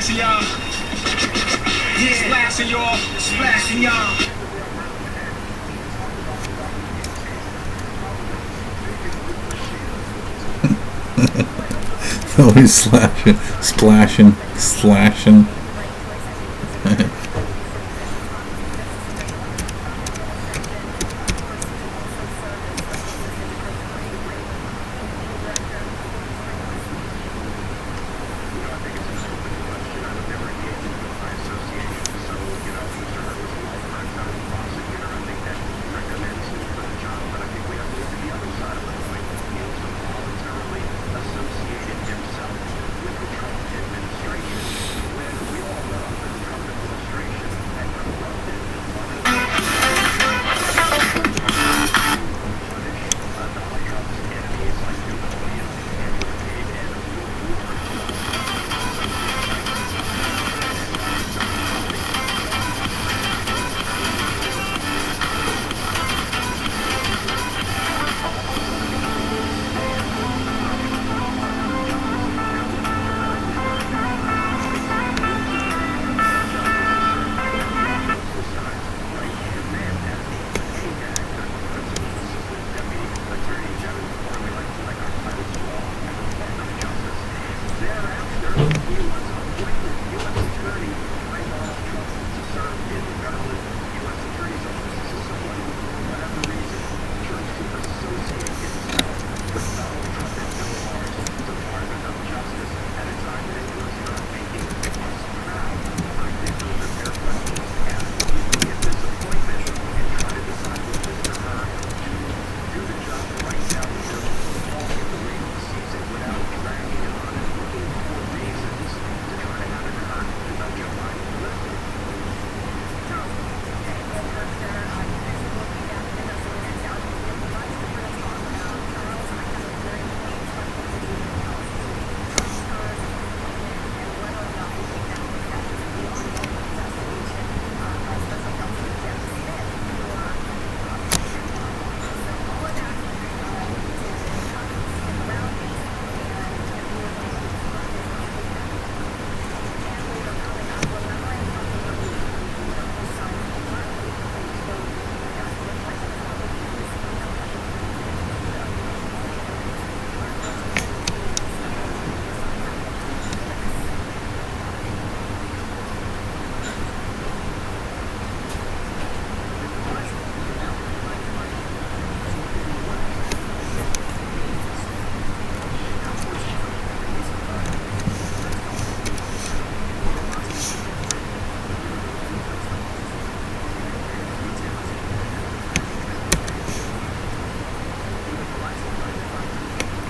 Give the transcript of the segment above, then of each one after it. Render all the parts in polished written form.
Splashing y'all. Yeah, splashing y'all. Splashing y'all. Always slashing, splashing, slashing.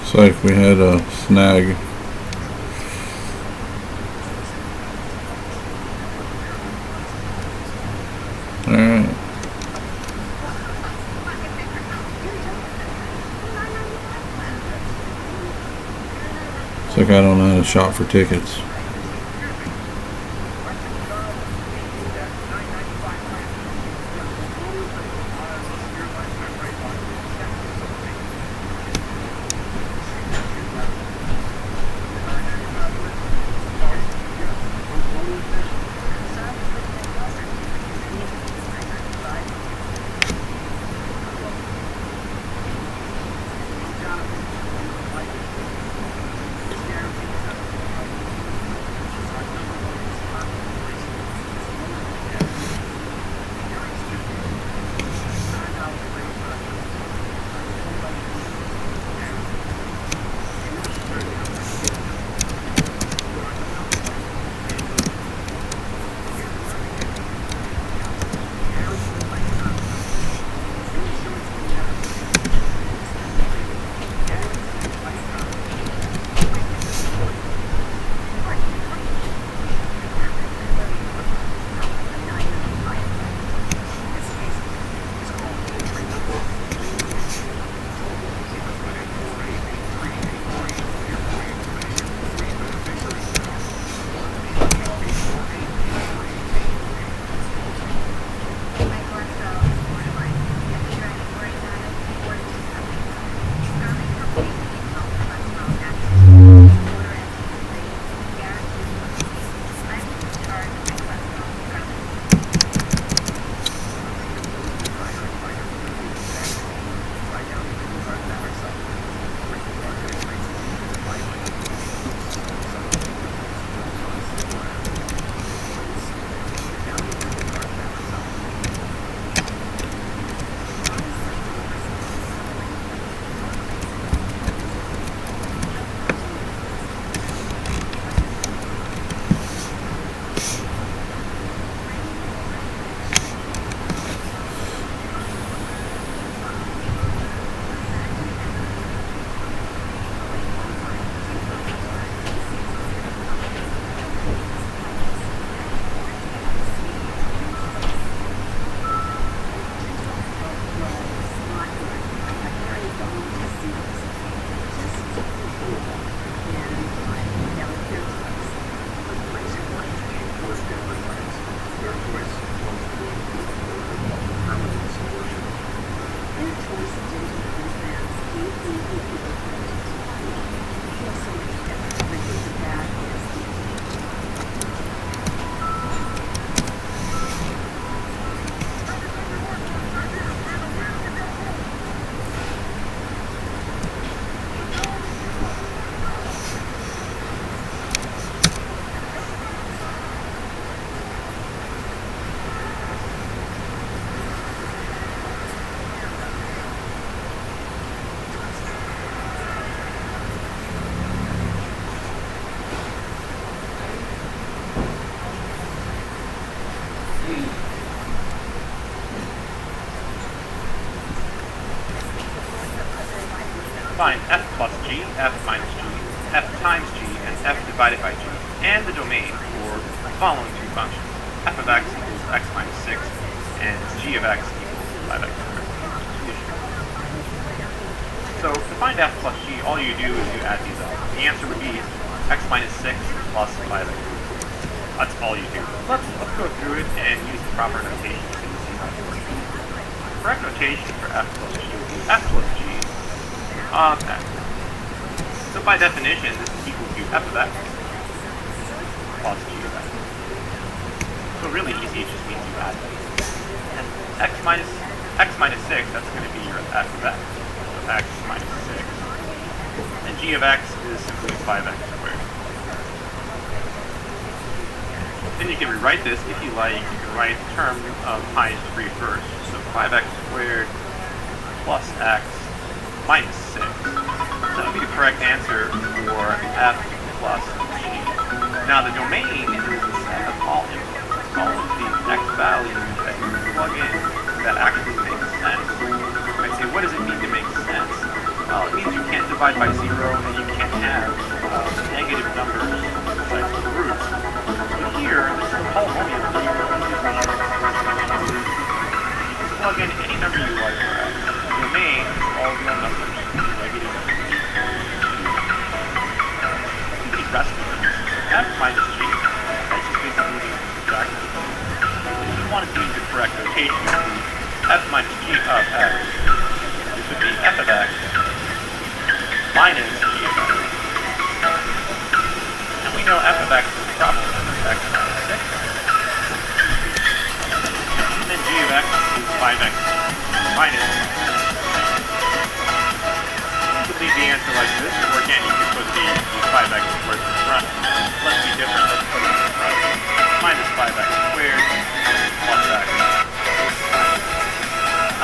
It's like we had a snag. Alright. It's like I don't know how to shop for tickets. find f plus g, f minus g, f times g, and f divided by g, and the domain for the following two functions. F of x equals x minus 6, and g of x equals 5x squared. So to find f plus g, all you do is you add these up. The answer would be x minus 6 plus 5x. That's all you do. Let's go through it and use the proper notation so you see how it works. The correct notation for f plus g would be f plus g of x. So by definition, this is equal to f of x plus g of x. So really easy, it just means you add them. And x minus 6, that's going to be your f of x. So x minus 6. And g of x is simply 5x squared. Then you can rewrite this if you like. You can write the term of highest degree first. So 5x squared plus x minus 6. That would be the correct answer for f plus g. Now the domain is the set of all inputs, all of the x values that you plug in that actually make sense. You might say, what does it mean to make sense? Well, it means you can't divide by 0 and you can't have negative numbers like the roots. Here, this is a polynomial. You can plug in any number you like for x. The domain is all real numbers, negative numbers. The rest of them, f minus g, that's just basically the subtraction. If you wanted to use the correct notation, it would be f minus g of x. This would be f of x minus g of x. And we know f of x is the problem. X minus 6. And then g of x is 5x minus. You could leave the answer like this, or again, you could put the 5x squared in front. Let's be different, let's put it in front. Minus 5x squared plus x.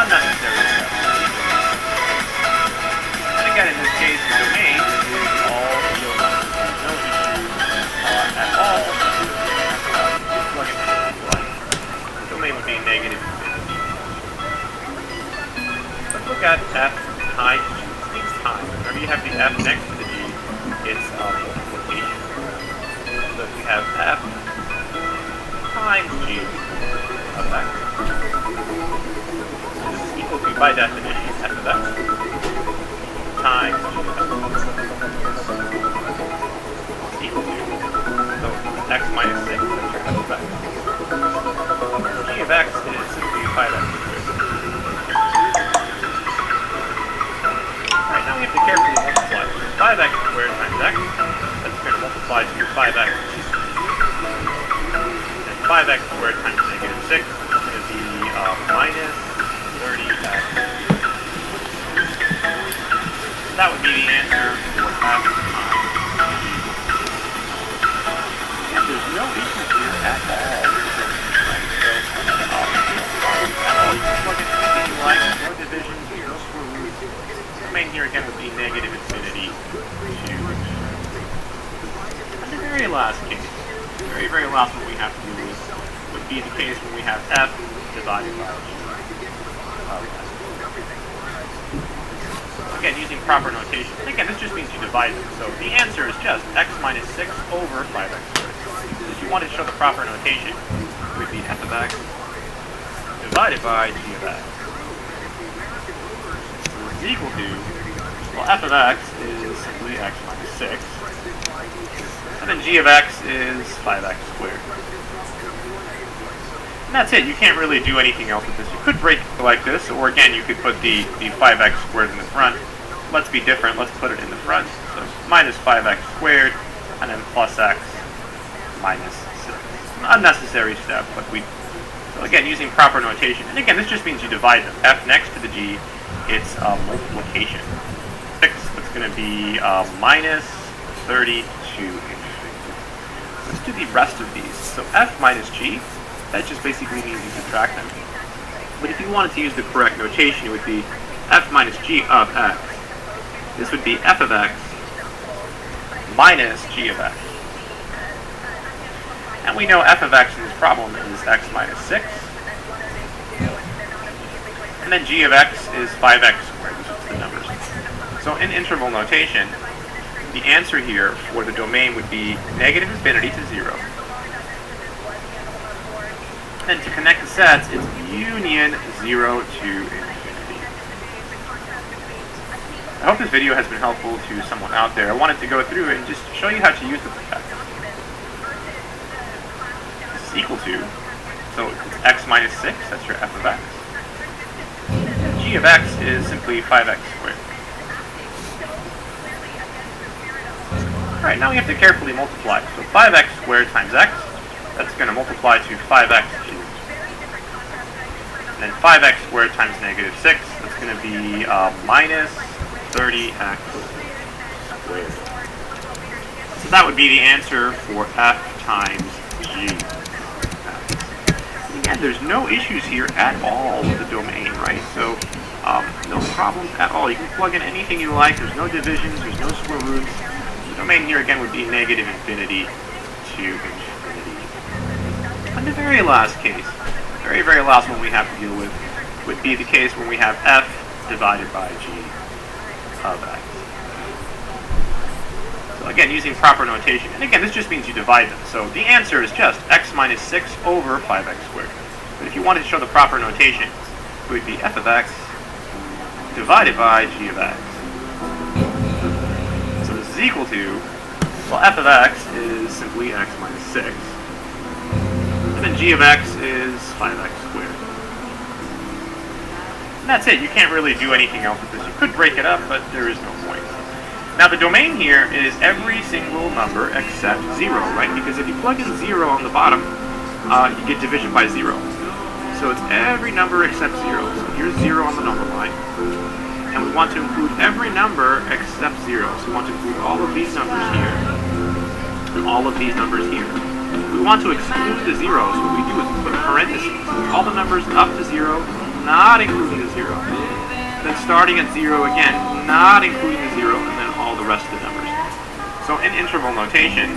Unnecessary step. And again, in this case, the domain is all real numbers. There's no issue at all. The domain would be negative infinity. Let's look at f times g. This means time. Whenever you have the f next to the g, it's multiplication. So if you have f times g of x, this is equal to, by definition, f of x times g of x. Equal to, so x minus 6, that's your f of x. G of x is simply 5x squared. Alright, now we have to carefully multiply. 5x squared times x, that's going to multiply to 5x. And 5x squared times negative 6 is going to be minus 30x. That would be the answer for f times g. And there's no issue here at all. You can plug in anything you like, no division, no square root. The domain here again would be negative infinity to. And the very last case, the very last one we have to do is would be the case when we have f divided by g. Again, using proper notation. And again, this just means you divide them. So the answer is just x minus 6 over 5x squared. If you wanted to show the proper notation, it would be f of x divided by g of x. Is equal to, well, f of x is simply x minus 6. And then g of x is 5x squared. And that's it. You can't really do anything else with this. You could break it like this, or again, you could put the 5x squared in the front. Let's be different. Let's put it in the front. So minus 5x squared, and then plus x minus 6. An unnecessary step, but so again, using proper notation. And again, this just means you divide them. F next to the g, it's multiplication. 6, that's going to be minus 32. Let's do the rest of these. So f minus g, that just basically means you subtract them. But if you wanted to use the correct notation, it would be f minus g of x. This would be f of x minus g of x. And we know f of x in this problem is x minus 6. And then g of x is 5x squared, which is the numbers. So in interval notation, the answer here for the domain would be negative infinity to 0. And to connect the sets, it's union 0 to infinity. I hope this video has been helpful to someone out there. I wanted to go through and just show you how to use the protect. This is equal to, so it's x minus 6, that's your f of x. G of x is simply 5x squared. Alright, now we have to carefully multiply. So 5x squared times x, that's going to multiply to 5x cubed. And then 5x squared times negative 6, that's going to be minus 30x squared. So that would be the answer for f times g. Again, there's no issues here at all with the domain, right? So no problems at all. You can plug in anything you like. There's no divisions. There's no square roots. The domain here again would be negative infinity to infinity. And the very last case, very last one we have to deal with, would be the case when we have f divided by g of x. So again, using proper notation, and again, this just means you divide them. So the answer is just x minus 6 over 5x squared. But if you wanted to show the proper notation, it would be f of x divided by g of x. So this is equal to, well, f of x is simply x minus 6. And then g of x is 5x squared. And that's it. You can't really do anything else with this. You could break it up, but there is no point. Now the domain here is every single number except 0, right? Because if you plug in 0 on the bottom, you get division by 0. So it's every number except 0. So here's 0 on the number line. And we want to include every number except 0. So we want to include all of these numbers here, and all of these numbers here. We want to exclude the zeros. What we do is put parentheses. All the numbers up to 0, not including the 0. Then starting at 0 again, not including the 0, and then all the rest of the numbers. So in interval notation,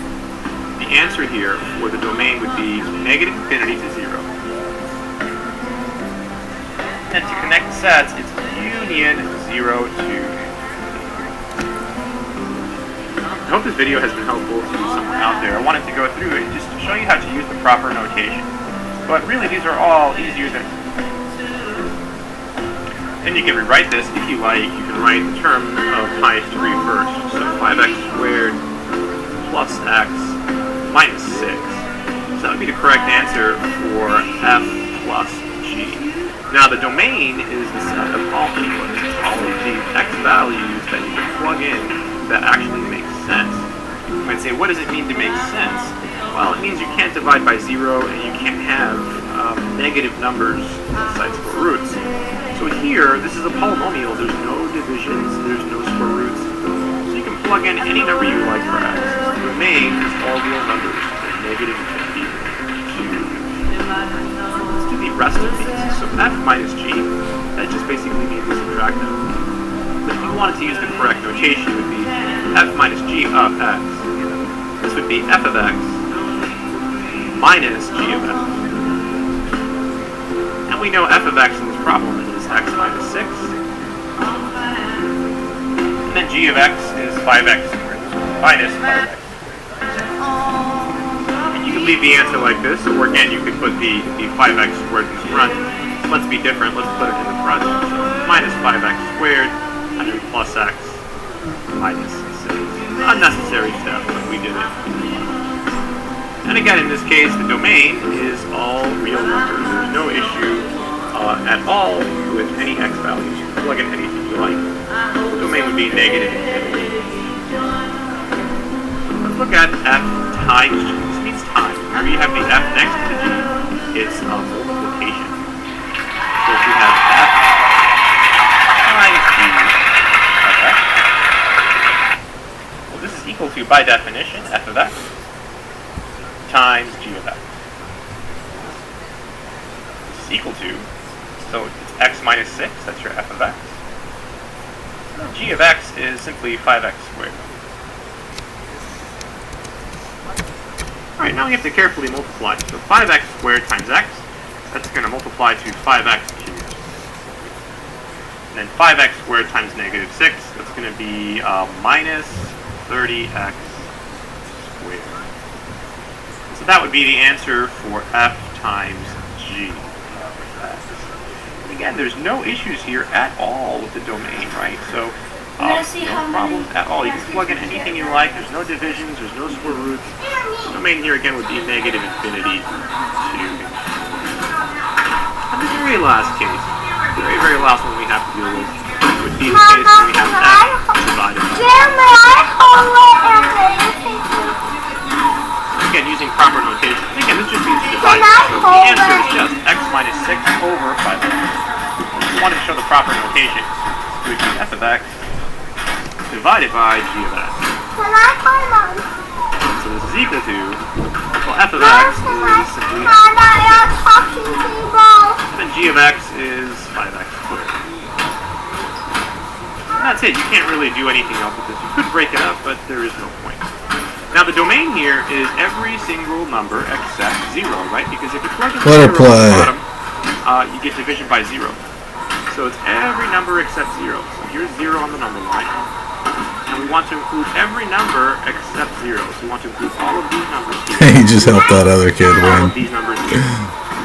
the answer here for the domain would be negative infinity to 0. And to connect the sets, it's union 0 to infinity. I hope this video has been helpful to someone out there. I wanted to go through it just to show you how to use the proper notation. But really, these are all easier than... And you can rewrite this if you like. You can write the term of minus 3 first. So 5x squared plus x minus 6. So that would be the correct answer for f plus g. Now the domain is the set of all inputs, all of the x values that you can plug in that actually make sense. You might say, what does it mean to make sense? Well, it means you can't divide by 0 and you can't have negative numbers inside square roots. So here, this is a polynomial. There's no divisions, there's no square roots. So you can plug in any number you like for x. The domain is all real numbers, negative infinity to... Let's do the rest of these. So f minus g, that just basically means to subtract them. But if you wanted to use the correct notation, it would be f minus g of x. This would be f of x minus g of x. And we know f of x in this problem is x minus 6. And then g of x is 5x squared minus 5x. And you can leave the answer like this, or again, you could put the 5x squared in the front. Let's be different, let's put it in the front. So minus 5x squared, and then plus x minus 6. Unnecessary step, but we did it. And again, in this case, the domain is all real numbers. There's no issue at all with any x values. You can plug in anything you like. The domain would be negative infinity. Let's look at f times g. This means time. Here you have the f next to the g. It's multiplication. So if you have f times g of x, well, this is equal to, by definition, f of x times g of x. This is equal to, so it's x minus 6, that's your f of x. And g of x is simply 5x squared. Alright, now we have to carefully multiply. So 5x squared times x, that's going to multiply to 5x cubed. And then 5x squared times negative 6, that's going to be minus 30x squared. So that would be the answer for f times g. Again, there's no issues here at all with the domain, right? So no problems at all. You can plug in anything you like. There's no divisions. There's no square roots. The domain here again would be negative infinity to infinity. And the very last case, the very last one we have to deal with would be the case when we have f divided by. Again, using proper notation. Again, this just means divide. So the answer is just x minus 6 over 5x. If you want to show the proper notation, it would be f of x divided by g of x. So this is equal to, well, f of x is simply x. And then g of x is 5x squared. And that's it. You can't really do anything else with this. You could break it up, but there is no point. Now the domain here is every single number except 0, right? Because if you plug in 0 at the bottom, you get division by 0. So it's every number except 0. So here's 0 on the number line. And we want to include every number except 0. So we want to include all of these numbers here. He just helped that other kid all win. of these numbers here.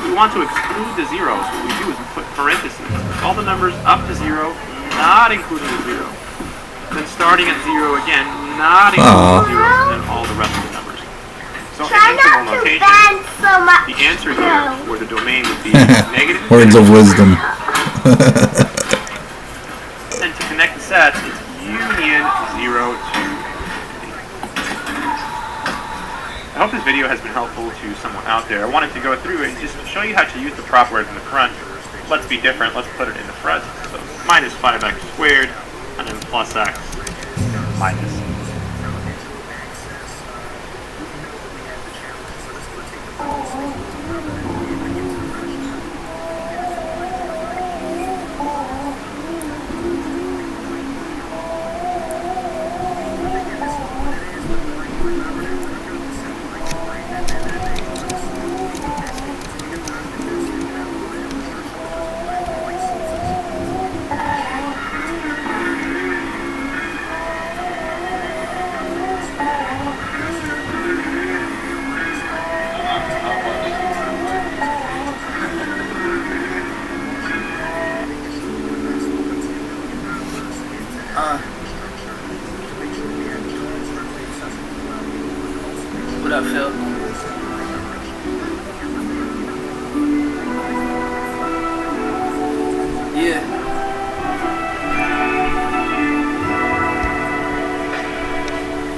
We want to exclude the zeros. What we do is we put parentheses. All the numbers up to 0, not including the 0. Then starting at 0 again, not including the zeros, and then all the rest of the numbers. So in interval notation, the answer here for the domain would be negative. Words of wisdom. And to connect the sets, it's union 0 to I hope this video has been helpful to someone out there. I wanted to go through and just show you how to use the prop words in the front. Let's be different. Let's put it in the front. So minus 5x squared, and then plus x minus. What up, Phil? Yeah.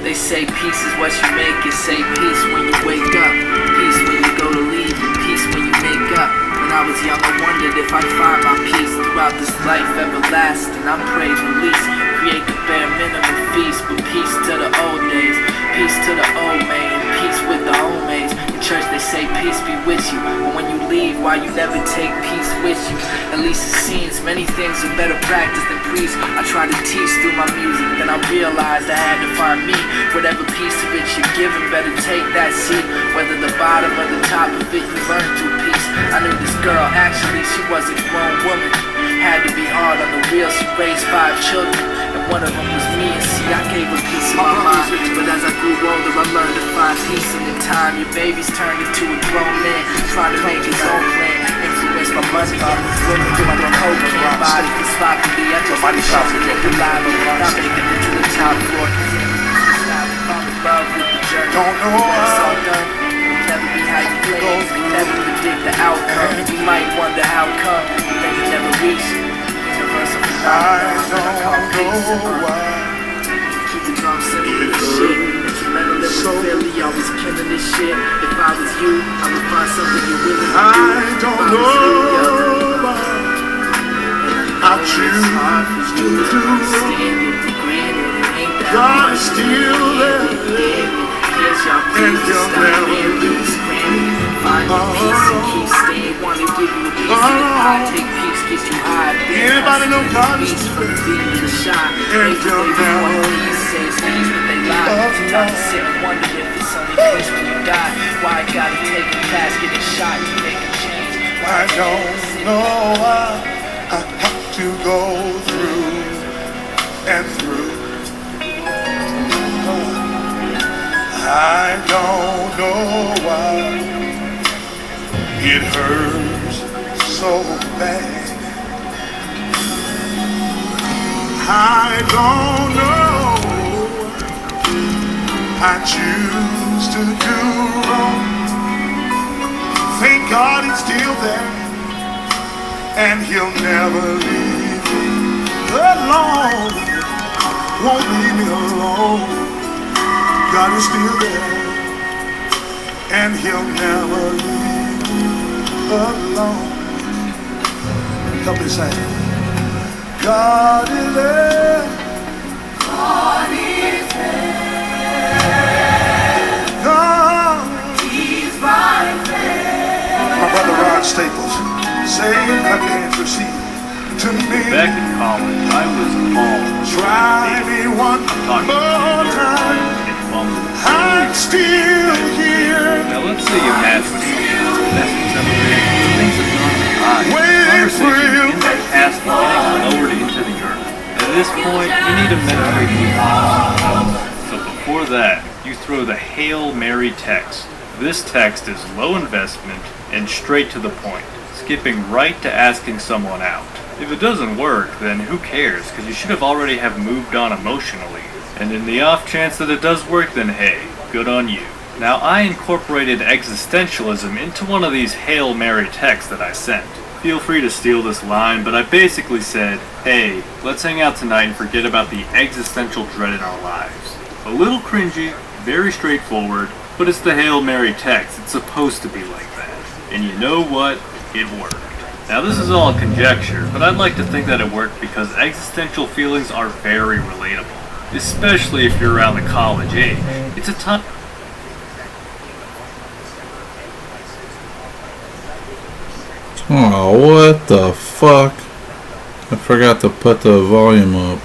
They say peace is what you make it. Say peace when you wake up. Peace when you go to leave. Peace when you make up. When I was young, I wondered if I'd find my peace throughout this life everlasting. I'm prayed release. Create the bare minimum feast. But peace to the old days. Peace to the old man. Peace with the homemades. In church they say peace be with you. But when you leave, why you never take peace with you? At least it seems many things are better practice than preach. I try to teach through my music. Then I realized I had to find me. Whatever piece of it you're given, better take that seat. Whether the bottom or the top of it, you learn through peace. I knew this girl, actually she was a grown woman. Had to be hard on the wheel, she raised 5 children. And one of them was me, and see I gave her peace in my mind. But as I grew older, I learned to find peace in the time. Your baby's turned into a grown man, trying to make his own plan. Influenced by money, looking to my cocaine body. He's sloppily, I just wish I would get the line on. Not making it to the top floor. I'm in love with the journey. Don't know when it's all done. Never be how you play, never predict the outcome. You might wonder how come, but then you never reach universal phenomenon. Keep the drum simple as shit. Instrumental living Philly, always killing this shit. If I was you, I would find something you're willing to do. I don't know I choose to do. God is still there. Here's y'all please just stop being loose, screaming. Find your peace and keep staying. Wanna give you a piece of the pie. Take peace, get you high. Anybody know God is Peace still for the there? beat of the shot. And Maybe they want peace, say it's peace, but they lie. Time to sit and wonder if it's only peace when you die. Why I gotta take a pass, get a shot to make a change? I don't know why. to go through and through. I don't know why it hurts so bad. I don't know. I choose to do wrong. Thank God he's still there, and he'll never leave me alone. Won't leave me alone. God is still there, and he'll never leave me alone. Help me sing. God is there. God is there. God. He's right there. My brother Ron Staples, say it, let me intercede to me. Back in college, I was all Try me one more time. I'm still here. Now let's say you have message separated. Things have gone by. Waiting for you. In that past getting lowered into the earth. At this point, you need to meditate with God. So before that, you throw the Hail Mary text. This text is low investment and straight to the point, skipping right to asking someone out. If it doesn't work, then who cares, because you should have already have moved on emotionally. And in the off chance that it does work, then hey, good on you. Now I incorporated existentialism into one of these Hail Mary texts that I sent. Feel free to steal this line, but I basically said, hey, let's hang out tonight and forget about the existential dread in our lives. A little cringy, very straightforward, but it's the Hail Mary text. It's supposed to be like that. And you know what? It worked. Now this is all conjecture, but I'd like to think that it worked because existential feelings are very relatable, especially if you're around the college age. It's a time. Oh, what the fuck? I forgot to put the volume up.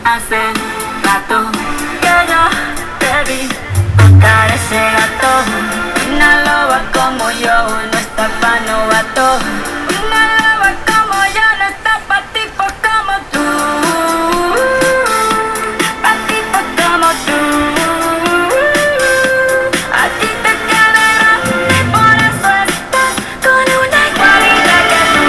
Hace rato que yo te vi tocar ese gato. Una loba como yo no está pa' novato. Una loba como yo no está pa' tipos como tú. Pa' tipos como tú. A ti te queda grande, por eso estás con una igualita que tú.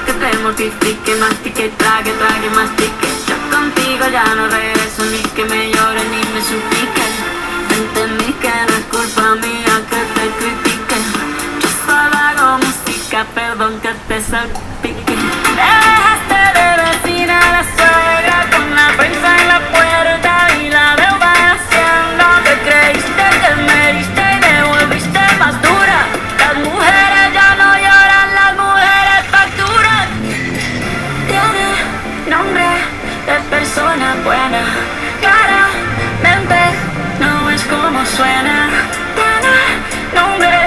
Que te mortifique, mastique, trague, mastique. Yo contigo ya no regreso, ni que me llore ni me suplique. Entendí que no es culpa mía que te critique. Yo solo hago música, perdón que te salpique. Te dejaste de vecina a la suegra con la prensa en la puerta y la deuda haciendo. Te creíste que me diste y me volviste más dura. Las mujeres ya no lloran, las mujeres facturan. Tiene nombre de persona buena, claramente no es como suena. Tiene nombre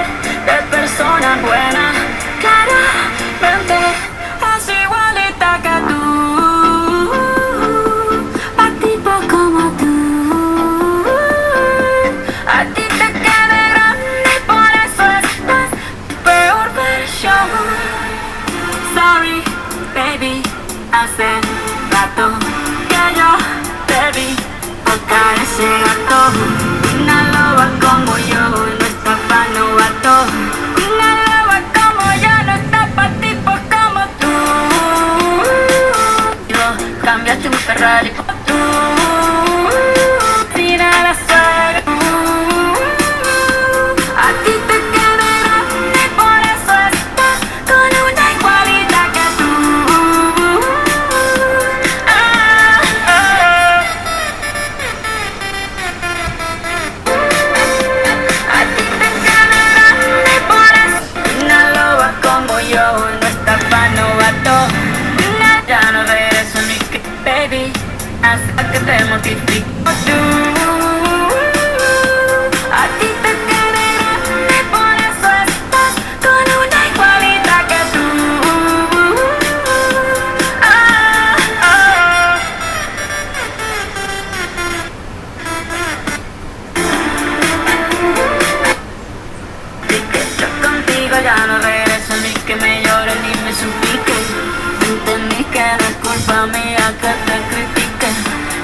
de persona buena, claramente es igualita que tú. A tipo como tú. A ti te queda grande, por eso estás peor versión. Sorry, baby, hace rato que yo te vi tocar ese gato. Una loba como yo no está pa' novato. Una loba como yo no está pa' tipos como tú. Yo cambiaste mi Ferrari por tú. Sin a la suegra. A ti te queda grande, por eso estás con una igualita que tú. A ti te queda grande, por eso. ya no regreso ni que, baby, hasta que te mortifico. Tú, a ti te quedé grande, por eso estás con una igualita que tú. Yo contigo ya no regreso ni que me llores ni me supliques. Entendí que no es culpa mía que te critique.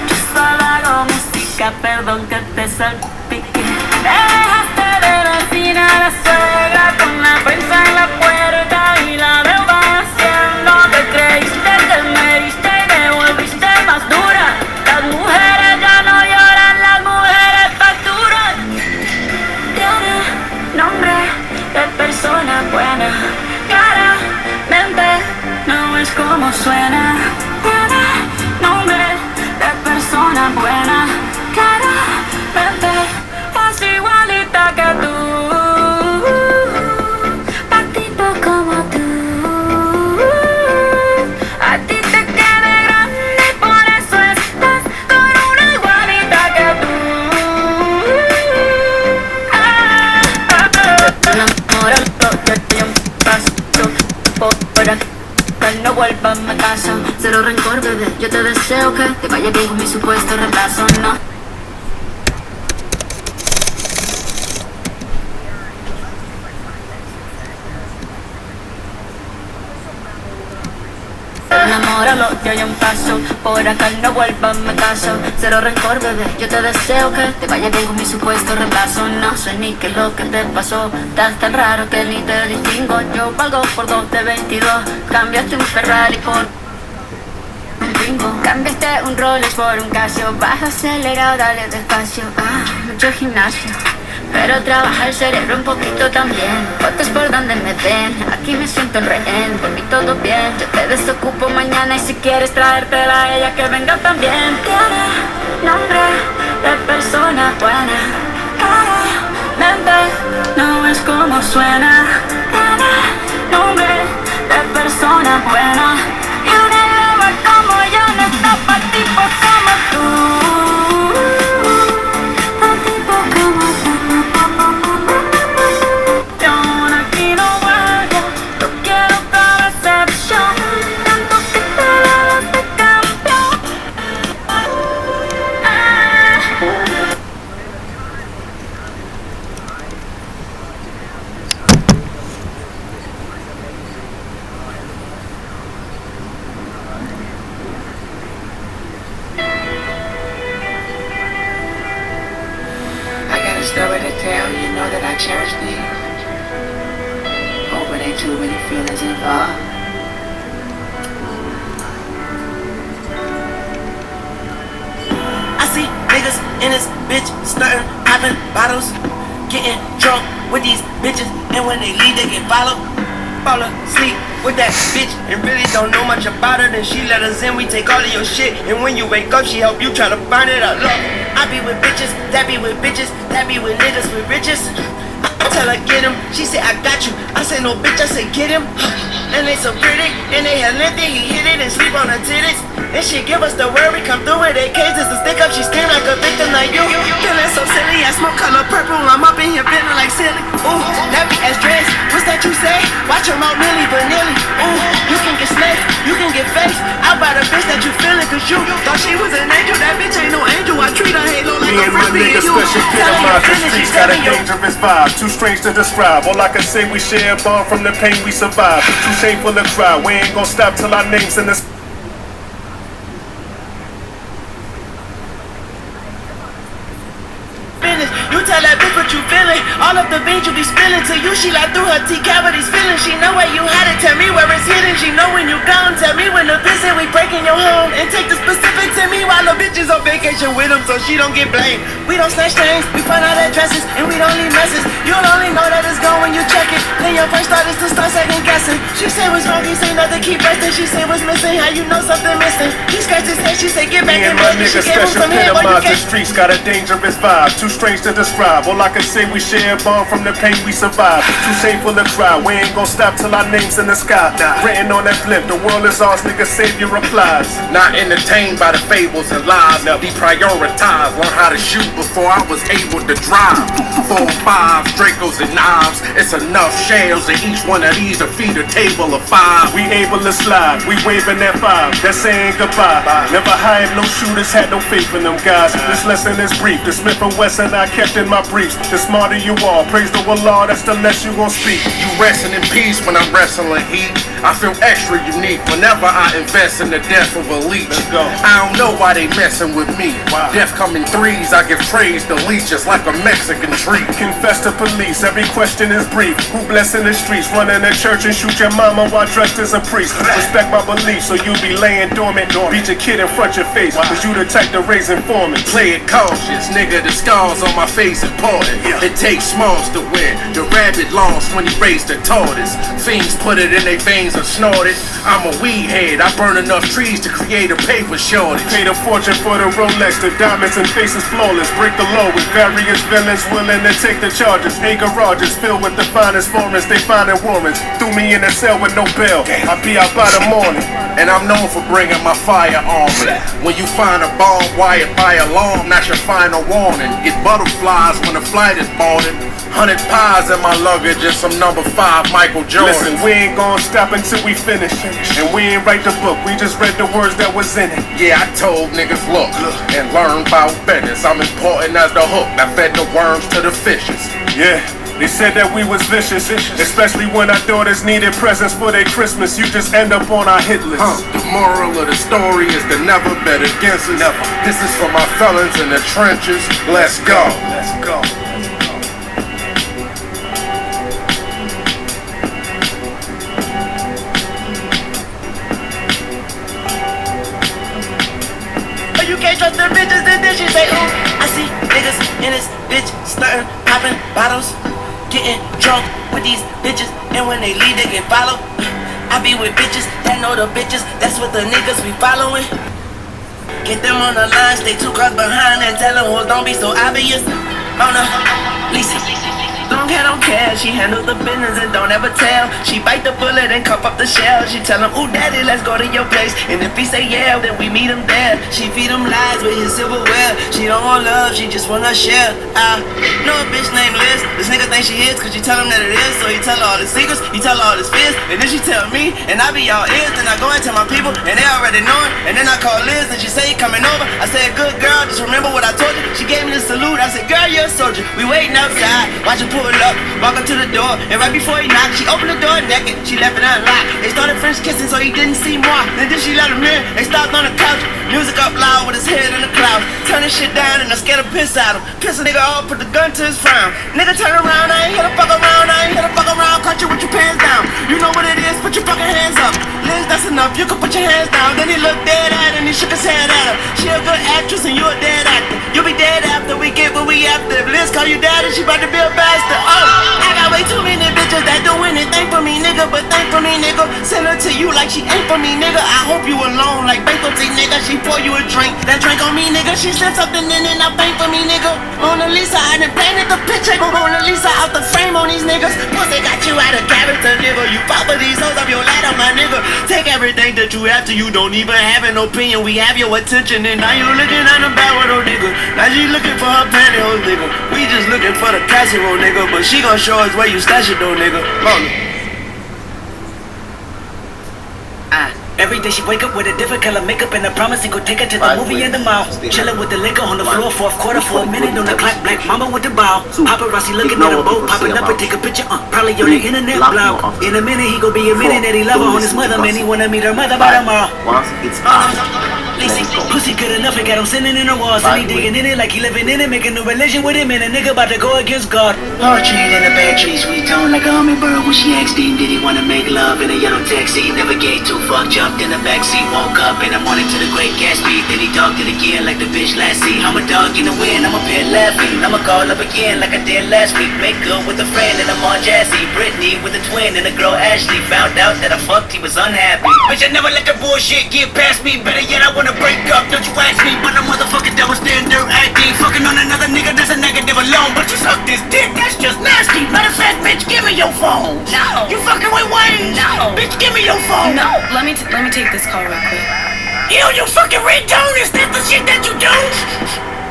Yo solo hago música, perdón que te salpique. Te dejaste de vecina a la suegra con la prensa en la puerta y la deuda haciendo. Te creíste que me diste y me volviste más dura. Las mujeres ya no lloran, las mujeres facturan. Tiene nombre de persona buena, claramente no es como suena. Tiene nombre de persona buena, claramente es igualita que tú. Patito como tú, a ti te quedé grande, por eso estás con una igualita que tú. No vuelvas a casa, cero rencor, bebé. Yo te deseo que te vaya bien con mi supuesto reemplazo, no. Enamóralo, ya hay un paso. Por acá no vuelvas a casa, cero rencor, bebé. Yo te deseo que te vaya bien con mi supuesto reemplazo. No sé ni qué es lo que te pasó. Estás tan raro que ni te distingo. Yo valgo por 2 de 22. Cambiaste un Ferrari por un bingo. Cambiaste un Rolex por un Casio. Baja acelerado, dale despacio. Mucho gimnasio, pero trabaja el cerebro un poquito también. Fotos por donde me ven, aquí me siento en rehén. Por mí todo bien, yo te desocupo mañana. Y si quieres traértela a ella, que venga también. Tiene nombre de persona buena, claramente no es como suena. Tiene nombre de persona buena, y una loba como yo no está pa' tipos como tú. Pa' tipos como tú. Story to tell, you know that I cherish thee. Hope it ain't too many feelings involved. I see niggas in this bitch stunting, popping bottles, getting drunk with these bitches, and when they leave they get followed. Fall asleep with that bitch and really don't know much about her. Then she let us in, we take all of your shit, and when you wake up she help you try to find it. I love I be with bitches, that be with bitches, that be with niggas with riches. I tell her get him, she say I got you. I say no bitch, I say get him. And they so pretty, and they had lengthy, he hit it and sleep on her titties. And she give us the word, we come through with AKs, it's a stick up, she scream like a victim like you. Feeling so silly, I smoke color purple, I'm up in here feeling like silly. Ooh, that be as dressed, what's that you say? Watch her mouth Millie Vanilli. Ooh, you can get snakes, you can get faced. I'll buy the bitch that you feeling, cause you thought she was an angel, that bitch ain't no angel. I treat her halo like Me a and my frisbee. niggas special kid of mine, the streets got a dangerous vibe. Too strange to describe, all I can say we share a bond from the pain we survive. Too shameful to cry, we ain't gon' stop till our names in the You tell that bitch what you feeling. All of the beans you be spilling to you, she like through her T cavities feeling. She know where you had it, tell me where it's hidden. She know when you gone, tell me when the bitch said we break in your home and take the specifics in me while the bitch is on vacation with him so she don't get blamed. We don't snatch things, we find out addresses, and we don't leave messes. You'll only know that it's gone when you check it. Then your first thought is to start second guessing. She said what's wrong, he said nothing, keep resting. She said what's missing, how you know something missing. He scratched his head, she said get back Me in and my bed. She niggas gave him special some head, but you epitomize the can't. streets, got a dangerous vibe, too strange to describe. All I can say, we share a bond from the pain we survive. Too shameful to cry, we ain't gon' stop till our name's in the sky. Written on that blimp, the world is ours, nigga, savior replies. Not entertained by the fables and lies. Now deprioritized, learn how to shoot before I was able to drive. 4 or 5 Dracos and knives. It's enough shells in each one of these to feed a table of 5. We able to slide, we waving that 5, that's saying goodbye. Never hired no shooters, had no faith in them guys. This lesson is brief, the Smith & Wesson I kept in my briefs. The smarter you are, praise the Allah, that's the less you gon' speak. You resting in peace when I'm wrestling heat. I feel extra unique whenever I invest in the death of a leech. Let's go. I don't know why they messing with me. Wow. Death come in 3s, I give praise to leech just like a Mexican treat. Confess to police, every question is brief. Who blessing the streets, running the church and shoot your mama while dressed as a priest? Respect my beliefs, so you be laying dormant. Beat your kid in front your face, cause you the type to raise informants. Play it cautious, nigga, the scars on my face important. It takes smalls to win. The rabbit lost when he raised the tortoise. Fiends put it in their veins and snort it. I'm a weed head, I burn enough trees to create a paper shortage. Paid a fortune for the Rolex, the diamonds and faces flawless. Break the law with various villains willing to take the charges. 8 garages filled with the finest foreigners, they finding warrants. Threw me in a cell with no bail, I be out by the morning. And I'm known for bringing my firearm in. When you find a bomb wired by alarm, that's your final warning. Get butterflies when the flight is boarding. 100 pies in my luggage and some number 5 Michael Jordan. Listen, we ain't gon' stop until we finish. And we ain't write the book, we just read the words that was in it. Yeah, I told niggas look and learn about business. I'm important as the hook that fed the worms to the fishes. Yeah, they said that we was vicious, especially when our daughters needed presents for their Christmas. You just end up on our hit list. The moral of the story is to never bet against us. This is for my felons in the trenches. Let's go. Let's go. You can't trust them bitches, then she say, ooh. I see niggas in this bitch stunting, popping bottles, getting drunk with these bitches, and when they leave, they get followed. I be with bitches that know the bitches, that's what the niggas be following. Get them on the line, stay 2 cars behind, and tell them, well, don't be so obvious. On the Lisa. Don't care, she handles the business and don't ever tell. She bite the bullet and cup up the shell. She tell him, ooh daddy, let's go to your place. And if he say yeah, then we meet him there. She feed him lies with his silverware. She don't want love, she just wanna share. I know a bitch named Liz. This nigga think she is, cause she tell him that it is. So he tell her all his secrets, he tell her all his fears. And then she tell me, and I be all ears. Then I go and tell my people, and they already know it. And then I call Liz, and she say he coming over. I said, good girl, just remember what I told you. She gave me the salute, I said, girl, you're a soldier. We waiting outside, watch him pull up. Walk up to the door, and right before he knocked, she opened the door naked. She left it unlocked. They started French kissing, so he didn't see more. Then she let him in. They stopped on the couch. Music up loud with his head in the clouds. Turn this shit down, and I scared the piss out him. Piss a nigga off, put the gun to his frown. Nigga turn around, I ain't here to fuck around. I ain't here to fuck around. Caught you with your pants down. You know what it is, put your fucking hands up. Liz, that's enough, you can put your hands down. Then he looked dead at her, and he shook his head at her. She a good actress, and you a dead actor. You'll be dead after we get what we after. If Liz call you daddy, she about to be a bastard. I got way too many bitches that do anything for me, nigga. But thank for me, nigga. Send her to you like she ain't for me, nigga. I hope you alone like bankruptcy, nigga. She pour you a drink, that drink on me, nigga. She sent something in and I paint for me, nigga. Mona Lisa, I done painted the picture. Mona Lisa out the frame on these niggas. Pussy got you out of character, nigga. You fought for these hoes up your ladder, my nigga. Take everything that you have to, you don't even have an opinion. We have your attention, and now you looking at the back with no nigga. Now she looking for her pantyhose, nigga. We just looking for the casserole, nigga. But she gon' show us where you stash it, though, nigga. Mona. Every day she wake up with a different color makeup and I promise he go take her to the movie in the mall. Chillin' with the liquor on the floor, 4th quarter for a minute on the clock. Black mama with the ball. Paparazzi looking at a boat, popping up and take a picture. Probably on the internet blog. In a minute he gon' be a minute that he love her on his mother. Man, he wanna meet her mother by tomorrow. Pussy good enough, it got him sitting in the walls. And he digging in it like he living in it, making a religion with him. And a nigga about to go against God. Poetry in a bad tree, sweet tone like a hummingbird. When she asked him, did he wanna make love in a yellow taxi? He never gave two fuck, jumped in the backseat, woke up in the morning to the Great Gatsby. Then he dogged it again like the bitch lassie. I'm a dog in the wind, I'm a pet laughing. I'ma call up again like I did last week. Make good with a friend and I'm all jazzy. Brittany with a twin and a girl Ashley. Found out that I fucked, he was unhappy. Bitch, I never let the bullshit get past me. Better yet, I wanna break up, don't you ask me. But a motherfucker that was standing there acting. Fucking on another nigga that's a negative alone. But you suck this dick, that's just nasty. Matter of fact, bitch, give me your phone. No. You fucking with Wayne? No. Bitch, give me your phone. No, let me take this call real quick. Ew, you fucking ringtone, is that the shit that you do?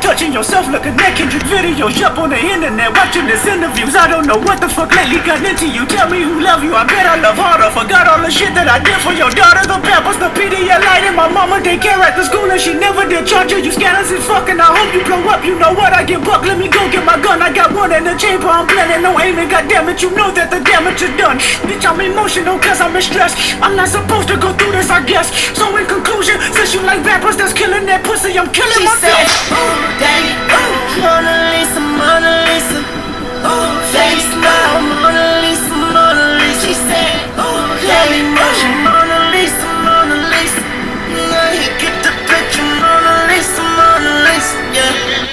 Touching yourself, looking at Kendrick videos, up on the internet, watching his interviews. I don't know what the fuck lately got into you. Tell me who love you, I bet I love harder. Forgot all the shit that I did for your daughter. The Pampers, the Pedialyte, and my mama daycare at the school, and she never did charge you. You scanners is fucking, I hope you blow up. You know what, I get buck, let me go get my gun. I got one in the chamber, I'm planning no aiming. Goddammit, you know that the damage is done. Bitch, I'm emotional cause I'm in stress. I'm not supposed to go through this, I guess. So in conclusion, since you like rappers that's killing that pussy, I'm killing myself. Daddy, Mona Lisa, Mona Lisa. Ooh, face smile, Mona Lisa, Mona Lisa. She said, ooh, Daddy, Mona Lisa, Mona Lisa. Now you get the picture, Mona Lisa, Mona Lisa, yeah.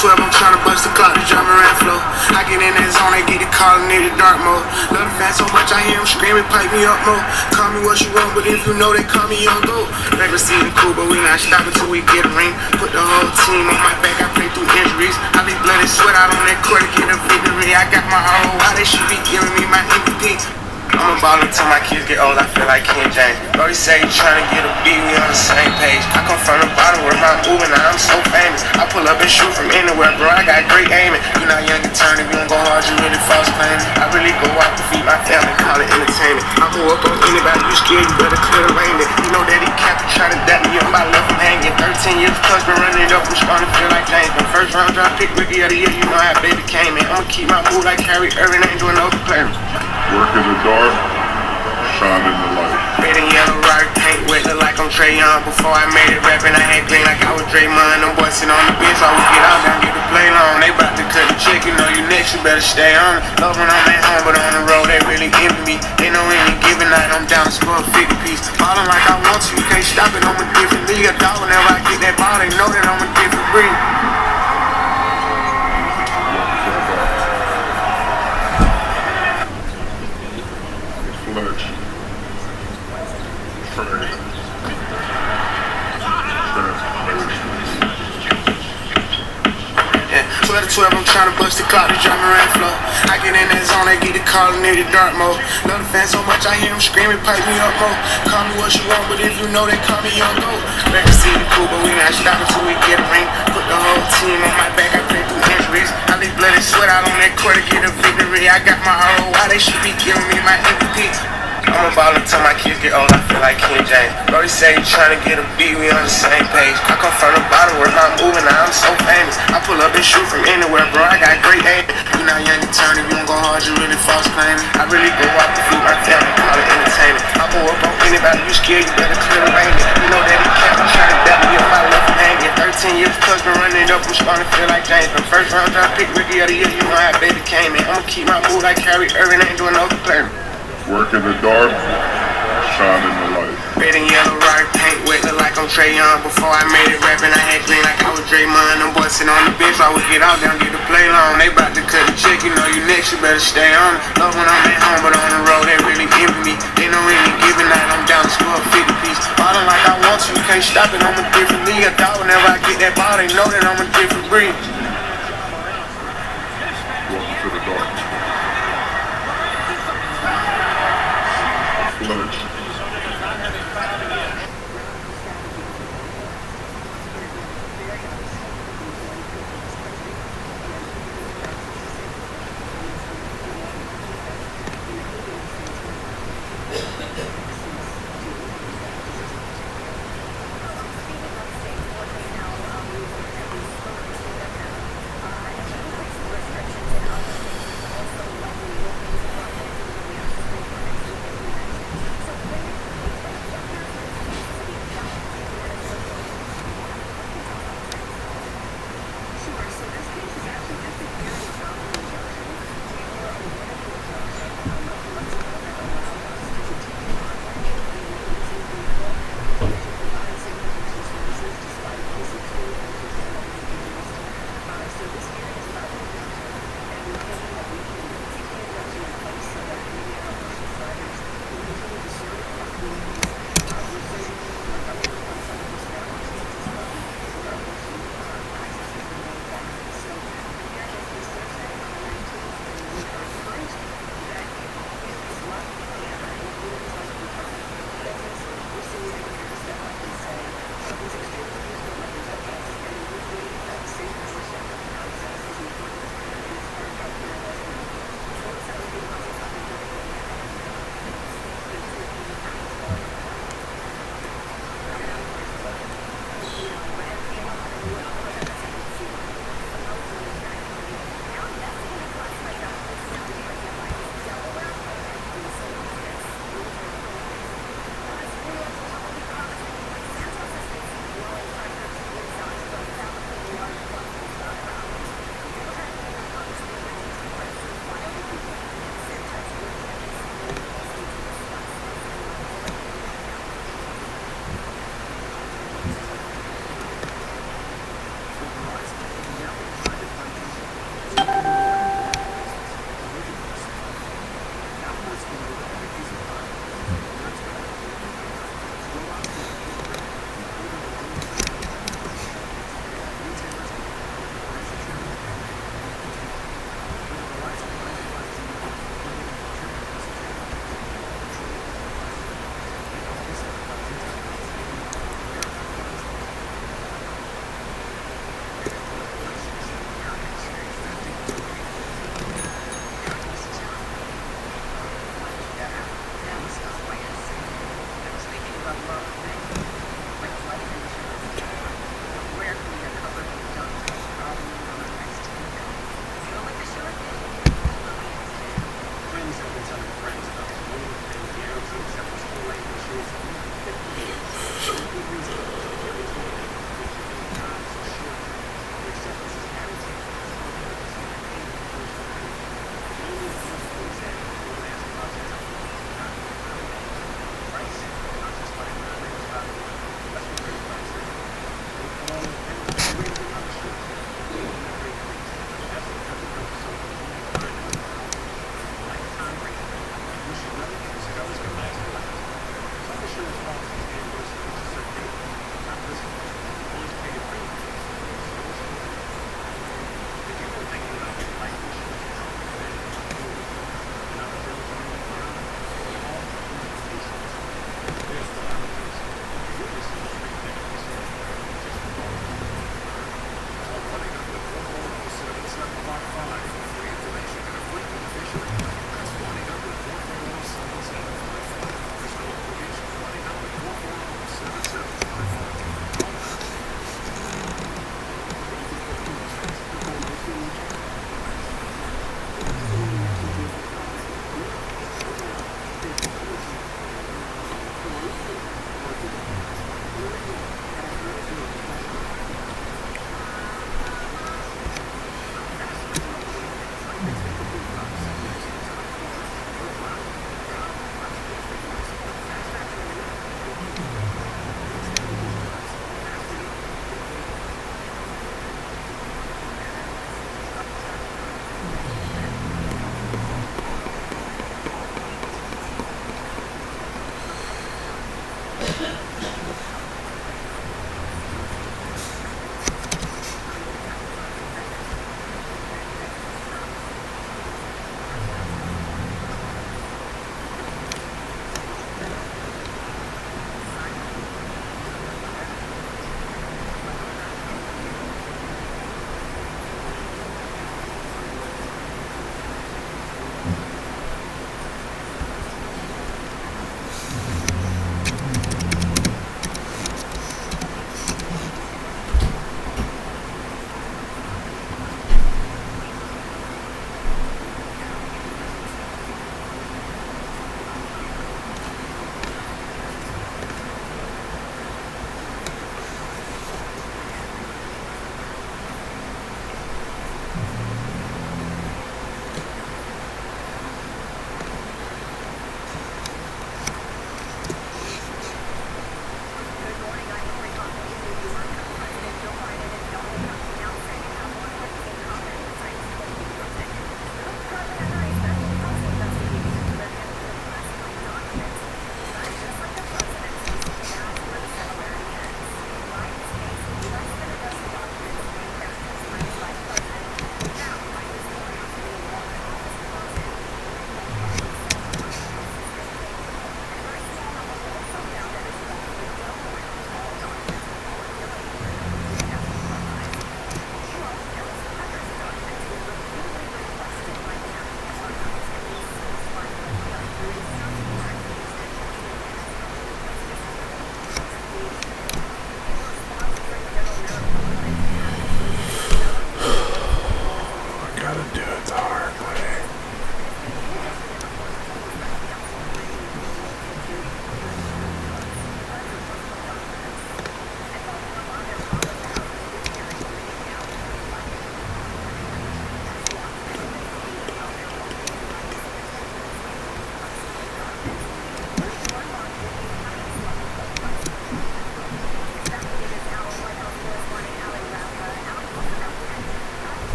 I'm tryna bust the clock, the drum around flow. I get in that zone, they get the call and need the dark mode. Love the fans so much, I hear them screaming, pipe me up more. Call me what you want, but if you know they call me young goat. Never seen it cool, but we not stopping till we get a ring. Put the whole team on my back, I play through injuries. I be blood and sweat out on that court to get a victory. I got my ROI, they should be giving me my MVP. I'm a baller till my kids get old, I feel like King James. Brody say he tryna get a beat, we on the same page. I come from the bottom where my moving, now I'm so famous. I pull up and shoot from anywhere, bro, I got great aiming. You not young and turn, if you don't go hard, you really false claiming. I really go out to feed my family, call it entertainment. I can work on anybody, you scared, you better clear the lane. You know that he kept trying to dap me up, I left him hanging. 13 years plus, been running it up, I'm starting to feel like James. But first round drop pick, rookie of the year, you know how baby came in. I'ma keep my mood like Kyrie Irving, ain't doing no players. Work in the dark, shine in the light. Red and yellow rock paint wet, look like I'm Trey Young. Before I made it rapping, I had green like I was Draymond. I'm bustin' on the bench, so we get out there and get the play long. They bout to cut the check, you know you next, you better stay on it. Love when I'm at home, but on the road, they really giving me. Ain't no any giving night, I'm down to score a 50 piece. Ballin' like I want to, you can't stop it, I'm a different league. A dog, whenever I get that ball, they know that I'm a different breed. Fletch. Trey. Transformation. 12 to 12, I'm tryna bust the clock, the drummer and flow. I get in that zone, I get the call and the dark mode. Love the fans so much, I hear them screaming, pipe me up more. Call me what you want, but if you know, they call me Young Goat. Back to see the cool, but we not stopping till we get a ring. Put the whole team on my back, I play through injuries. I leave blood and sweat out on that court to get a victory. I got my ROI, they should be giving me my MVP. I'm a baller until my kids get old, I feel like King James. Brody say he tryna get a beat, we on the same page. I come from the bottom, work my moving, now I'm so famous. I pull up and shoot from anywhere, bro, I got great aim. You not young and turn, if you don't go hard, you really false claiming. I really go out to feed my family, call it entertainment. I pull up on anybody, you scared, you better clear the rain. You know that he kept me trying to doubt me if I left him hanging. 13 years, cuz been running up, I'm starting to feel like James. The first round draft pick, rookie of the year, you know how baby came in. I'ma keep my mood like Kyrie Irving, ain't doing no complaining. Work in the dark, shine in the light. Red and yellow rock paint wet, look like I'm Trey Young. Before I made it rapping, I had green like I was Draymond. Them boys sitting on the bench, so I would get out there and get the play long. They bout to cut the check, you know you next, you better stay on it. Love when I'm at home, but on the road, they really envy me. They don't really give a night, I'm down to score a 50 piece. Ballin' like I want to, you can't stop it, I'm a different league. I thought whenever I get that ball, they know that I'm a different breed. Welcome to the dark.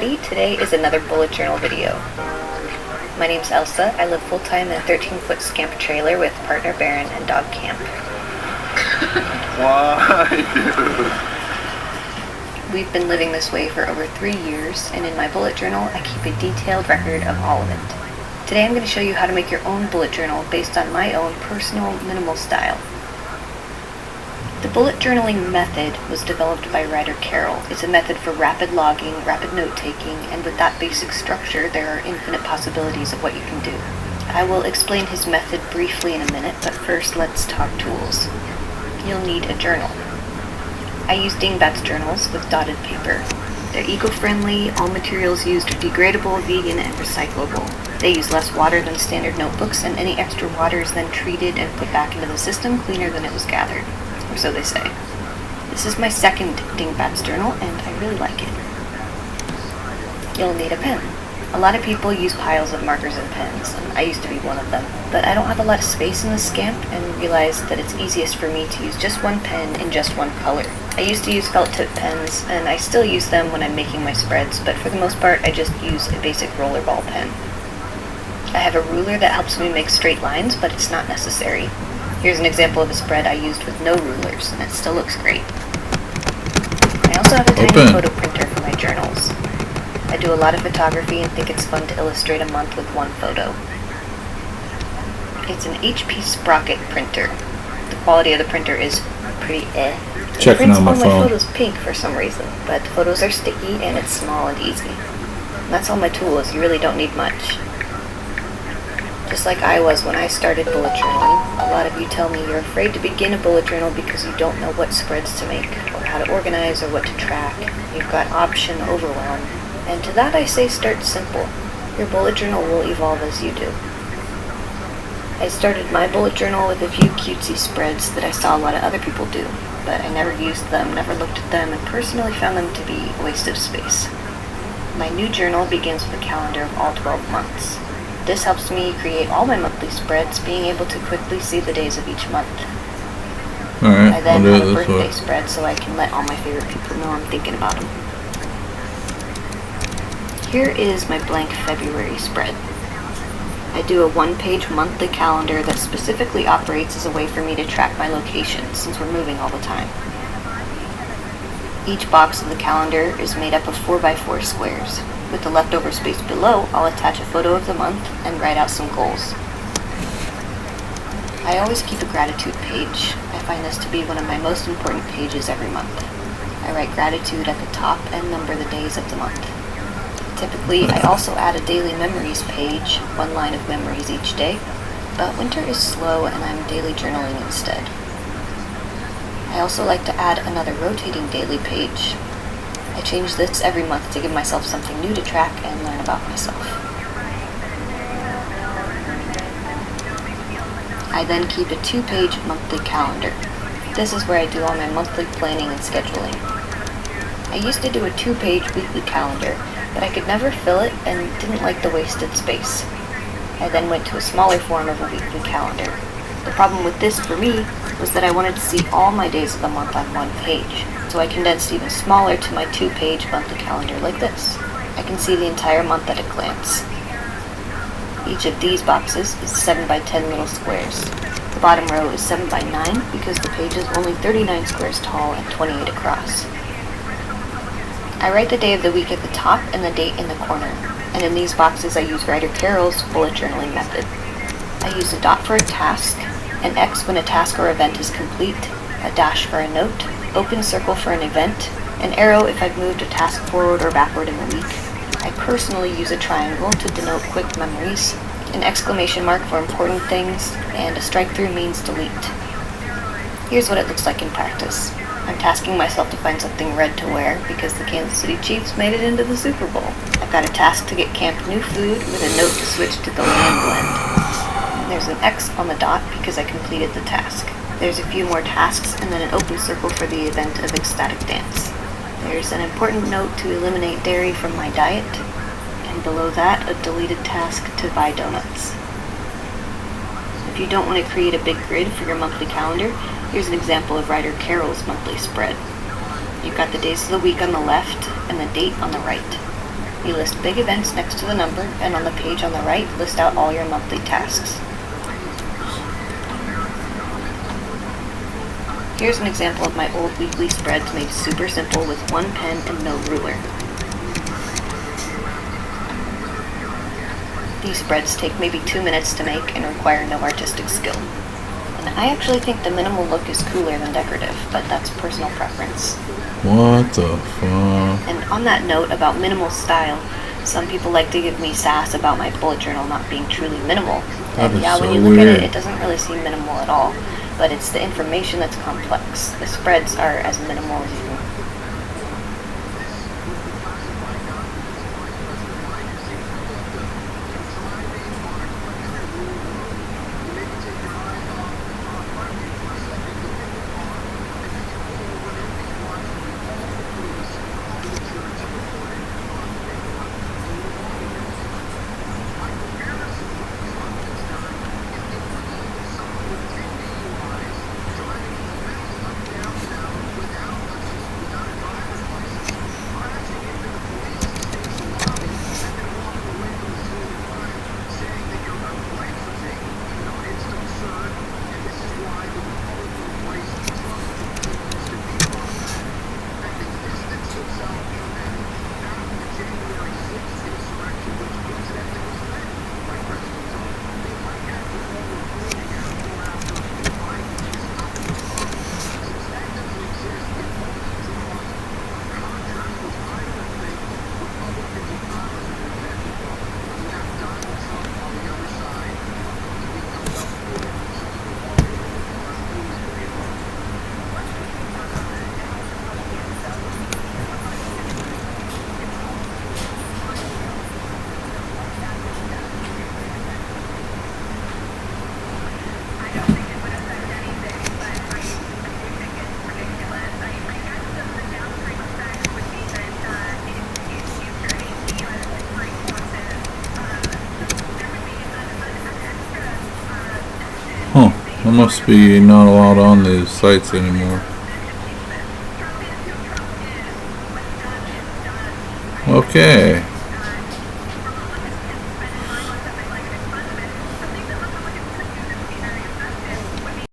everybody. Today is another bullet journal video. My name's Elsa. I live full-time in a 13-foot scamp trailer with partner Baron and dog Camp. Why? We've been living this way for over 3 years, and in my bullet journal, I keep a detailed record of all of it. Today I'm going to show you how to make your own bullet journal based on my own personal minimal style. The bullet journaling method was developed by writer Carroll. It's a method for rapid logging, rapid note-taking, and with that basic structure, there are infinite possibilities of what you can do. I will explain his method briefly in a minute, but first let's talk tools. You'll need a journal. I use Dingbats journals with dotted paper. They're eco-friendly, all materials used are degradable, vegan, and recyclable. They use less water than standard notebooks, and any extra water is then treated and put back into the system cleaner than it was gathered. Or so they say. This is my second Dingbats journal, and I really like it. You'll need a pen. A lot of people use piles of markers and pens, and I used to be one of them. But I don't have a lot of space in the scamp, and realized that it's easiest for me to use just one pen in just one color. I used to use felt tip pens, and I still use them when I'm making my spreads, but for the most part I just use a basic rollerball pen. I have a ruler that helps me make straight lines, but it's not necessary. Here's an example of a spread I used with no rulers, and it still looks great. I also have a tiny photo printer for my journals. I do a lot of photography and think it's fun to illustrate a month with one photo. It's an HP Sprocket printer. The quality of the printer is pretty It prints all my photos pink for some reason, but the photos are sticky and it's small and easy. And that's all my tools, you really don't need much. Just like I was when I started bullet journaling, a lot of you tell me you're afraid to begin a bullet journal because you don't know what spreads to make, or how to organize, or what to track. You've got option overwhelm. And to that I say start simple. Your bullet journal will evolve as you do. I started my bullet journal with a few cutesy spreads that I saw a lot of other people do, but I never used them, never looked at them, and personally found them to be a waste of space. My new journal begins with a calendar of all 12 months. This helps me create all my monthly spreads, being able to quickly see the days of each month. I then have a birthday spread so I can let all my favorite people know I'm thinking about them. Here is my blank February spread. I do a one-page monthly calendar that specifically operates as a way for me to track my location since we're moving all the time. Each box of the calendar is made up of 4x4 squares. With the leftover space below, I'll attach a photo of the month and write out some goals. I always keep a gratitude page. I find this to be one of my most important pages every month. I write gratitude at the top and number the days of the month. Typically, I also add a daily memories page, one line of memories each day, but winter is slow and I'm daily journaling instead. I also like to add another rotating daily page. I change this every month to give myself something new to track and learn about myself. I then keep a 2-page monthly calendar. This is where I do all my monthly planning and scheduling. I used to do a 2-page weekly calendar, but I could never fill it and didn't like the wasted space. I then went to a smaller form of a weekly calendar. The problem with this for me was that I wanted to see all my days of the month on one page, so I condensed even smaller to my 2-page monthly calendar like this. I can see the entire month at a glance. Each of these boxes is 7x10 little squares. The bottom row is 7x9 because the page is only 39 squares tall and 28 across. I write the day of the week at the top and the date in the corner, and in these boxes I use writer Carroll's bullet journaling method. I use a dot for a task, an X when a task or event is complete, a dash for a note, open circle for an event, an arrow if I've moved a task forward or backward in the week. I personally use a triangle to denote quick memories, an exclamation mark for important things, and a strike through means delete. Here's what it looks like in practice. I'm tasking myself to find something red to wear because the Kansas City Chiefs made it into the Super Bowl. I've got a task to get Camp new food with a note to switch to the land blend. There's an X on the dot because I completed the task. There's a few more tasks and then an open circle for the event of ecstatic dance. There's an important note to eliminate dairy from my diet, and below that a deleted task to buy donuts. If you don't want to create a big grid for your monthly calendar, here's an example of writer Carroll's monthly spread. You've got the days of the week on the left and the date on the right. You list big events next to the number, and on the page on the right, list out all your monthly tasks. Here's an example of my old weekly spreads made super simple with one pen and no ruler. These spreads take maybe 2 minutes to make and require no artistic skill. And I actually think the minimal look is cooler than decorative, but that's personal preference. What the fuck? And on that note about minimal style, some people like to give me sass about my bullet journal not being truly minimal. That And is yeah, so when you look weird. at it, it doesn't really seem minimal at all. But it's the information that's complex. The spreads are as minimal as you can. I must be not allowed on these sites anymore. Okay.